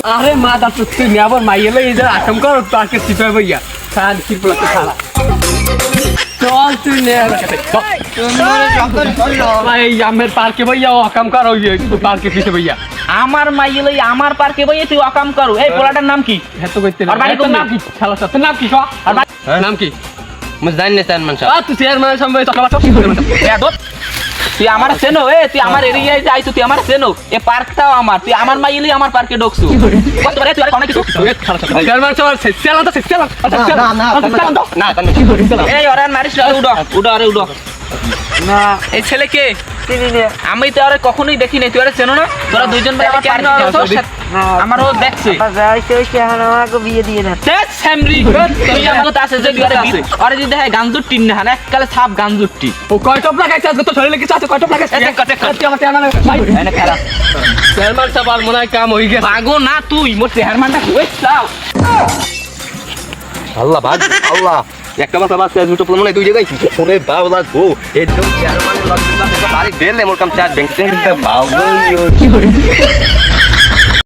আরে মা দাঁত তুই আবার মাইয়েলে এই যে আকাম কর পার্কে চিপে ভাইয়া খান কি বলতে খালা চল তুই নে ভাই আমের পার্কে ভাইয়া আকাম কর ওই পার্কে পিছে ভাইয়া আমার মাইয়েলে আমার পার্কে ভাইয়া তুই অকাম করো এই পোলাটার নাম কি হ্যাঁ তো কইতে আর বাড়ি কোন নাম কি খালা তোর নাম কি আর নাম কি মুঝ জানি না চেয়ারম্যান সাহেব তুই চেয়ারম্যান সামনে কথা বলছ তুই আমার চেনো তুই আমার এরিয়ায় যাইছো তুই আমার চেনো এ পার্কটাও আমার তুই আমার মাইয়েলে আমার পার্কে ঢুকছো কত করে তুই আর অনেক কিছু চেয়ারম্যান সাহেব সেলান তো সেলান না এই ওরে মারিস না উড়ো উড়ো আরে উড়ো না এই ছেলে কে আমি তো আরে কখনোই দেখি নাই তুই আরে চেনো না তোরা দুইজন ভাই আমার পার্কে যাচ্ছিস আমার ও দেখছে দেখ স্যামরি তুই আমার কথা আছে যে বিয়ারে আরে যদি দেখে গাঞ্জুর টিন না এককালে ছাপ গাঞ্জুর টি ও কয় টপ লাগাইছে আজকে তো শরীরে কিছু আছে কয় টপ লাগাইছে তুই আমার চেয়ারম্যান ভাই এনে খারাপ চেয়ারম্যান সাহেব আর মনে হয় কাম হই গেছে পাগো না তুই মোর চেয়ারম্যানটা কইছাও আল্লাহ ভাগ আল্লাহ একটা মাথা বাচ্চা দুটো প্রমাণ দুই জায়গায় ফোনে বাউলা গো এই তো চেয়ারম্যান লাগবে না বাড়ি দেলে মোর কাম চার ব্যাংক থেকে বাউলা